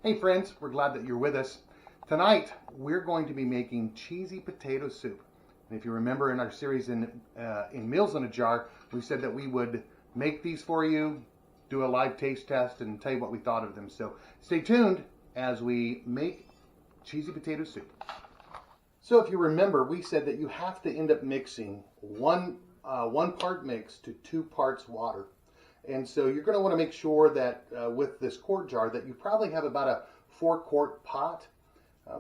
Hey friends, we're glad that you're with us. Tonight we're going to be making cheesy potato soup. And if you remember in our series in Meals in a Jar, we said that we would make these for you, do a live taste test, and tell you what we thought of them. So stay tuned as we make cheesy potato soup. So if you remember, we said that you have to end up mixing one part mix to 2 parts water. And so you're going to want to make sure that with this quart jar that you probably have about a 4-quart pot.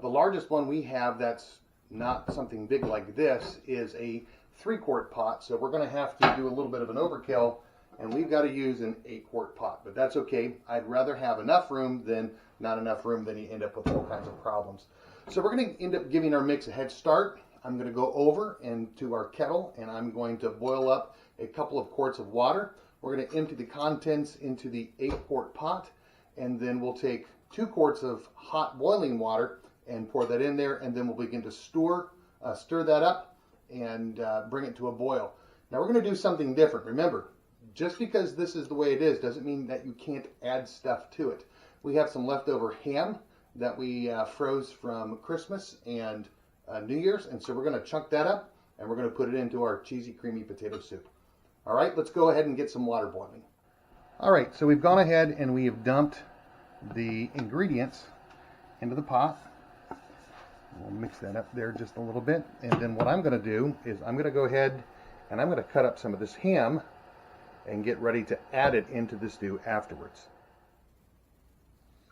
The largest one we have that's not something big like this is a 3-quart pot. So we're going to have to do a little bit of an overkill, and we've got to use an 8-quart pot. But that's okay. I'd rather have enough room than not enough room, then you end up with all kinds of problems. So we're going to end up giving our mix a head start. I'm going to go over into our kettle, and I'm going to boil up a couple of quarts of water. We're going to empty the contents into the 8-quart pot, and then we'll take 2 quarts of hot boiling water and pour that in there, and then we'll begin to stir that up and bring it to a boil. Now we're going to do something different. Remember, just because this is the way it is doesn't mean that you can't add stuff to it. We have some leftover ham that we froze from Christmas and New Year's, and so we're going to chunk that up, and we're going to put it into our cheesy creamy potato soup. All right, let's go ahead and get some water boiling. All right, so we've gone ahead and we have dumped the ingredients into the pot. We'll mix that up there just a little bit. And then what I'm going to do is I'm going to go ahead and I'm going to cut up some of this ham and get ready to add it into the stew afterwards.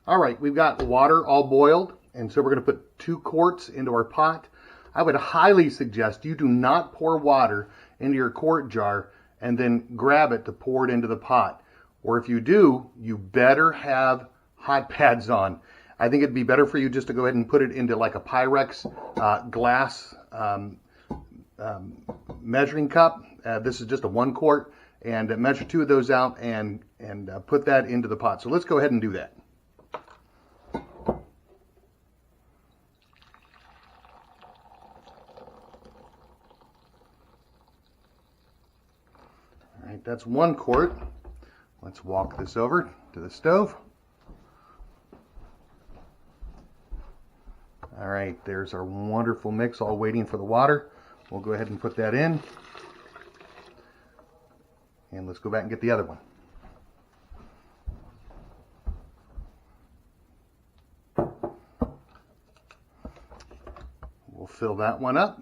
All right, we've got water all boiled, and so we're going to put 2 quarts into our pot. I would highly suggest you do not pour water into your quart jar and then grab it to pour it into the pot. Or if you do, you better have hot pads on. I think it'd be better for you just to go ahead and put it into like a Pyrex glass measuring cup. This is just a 1 quart, and measure 2 of those out and put that into the pot. So let's go ahead and do that. All right, that's 1 quart. Let's walk this over to the stove. All right, there's our wonderful mix all waiting for the water. We'll go ahead and put that in. And let's go back and get the other one. We'll fill that one up.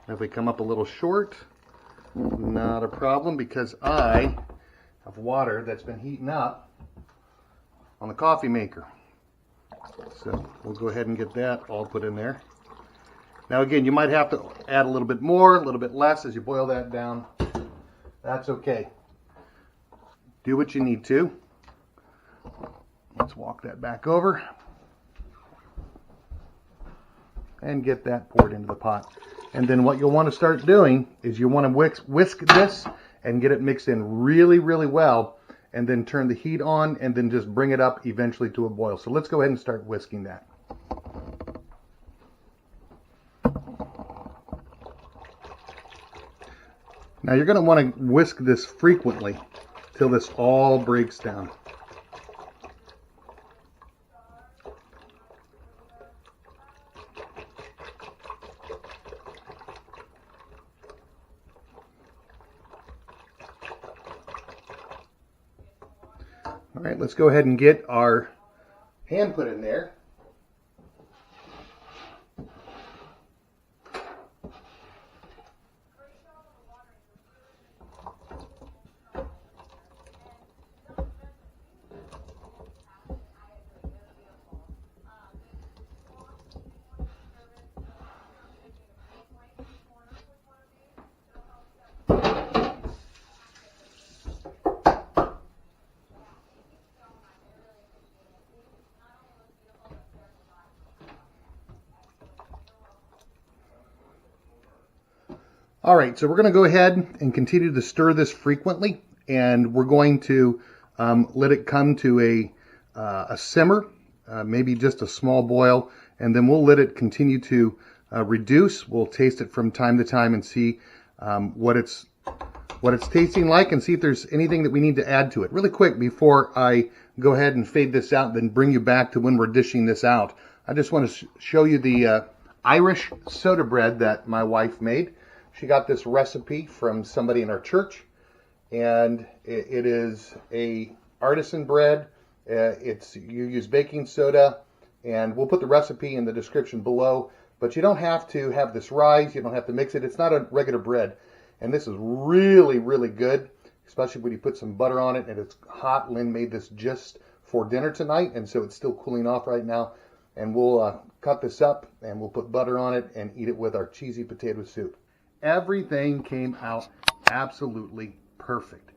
If we come up a little short, not a problem, because I have water that's been heating up on the coffee maker. So we'll go ahead and get that all put in there. Now again, you might have to add a little bit more, a little bit less as you boil that down. That's okay. Do what you need to. Let's walk that back over and get that poured into the pot. And then what you'll want to start doing is you want to whisk this and get it mixed in really, really well, and then turn the heat on and then just bring it up eventually to a boil. So let's go ahead and start whisking that. Now you're going to want to whisk this frequently till this all breaks down. All right, let's go ahead and get our ham put in there. All right, so we're going to go ahead and continue to stir this frequently, and we're going to let it come to a simmer, maybe just a small boil, and then we'll let it continue to reduce. We'll taste it from time to time and see what it's tasting like, and see if there's anything that we need to add to it. Really quick, before I go ahead and fade this out, then bring you back to when we're dishing this out. I just want to show you the Irish soda bread that my wife made. She got this recipe from somebody in our church, and it is a artisan bread. You use baking soda, and we'll put the recipe in the description below. But you don't have to have this rise. You don't have to mix it. It's not a regular bread, and this is really, really good, especially when you put some butter on it and it's hot. Lynn made this just for dinner tonight, and so it's still cooling off right now. And we'll cut this up, and we'll put butter on it and eat it with our cheesy potato soup. Everything came out absolutely perfect.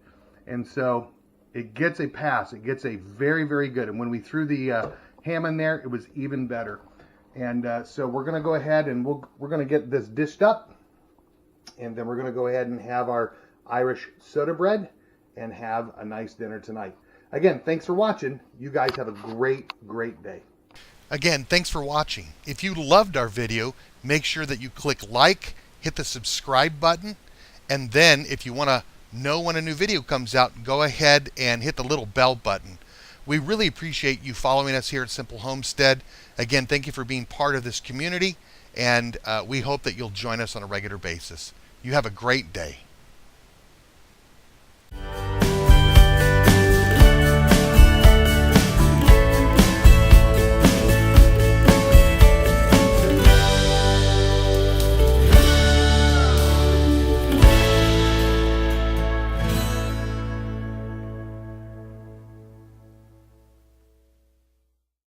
And so it gets a pass. It gets a very, very good. And when we threw the ham in there, it was even better. And so we're going to go ahead and we're going to get this dished up. And then we're going to go ahead and have our Irish soda bread and have a nice dinner tonight. Again, thanks for watching. You guys have a great, great day. Again, thanks for watching. If you loved our video, make sure that you click like, hit the subscribe button, and then if you want to know when a new video comes out, go ahead and hit the little bell button. We really appreciate you following us here at Simple Homestead. Again, thank you for being part of this community, and we hope that you'll join us on a regular basis. You have a great day.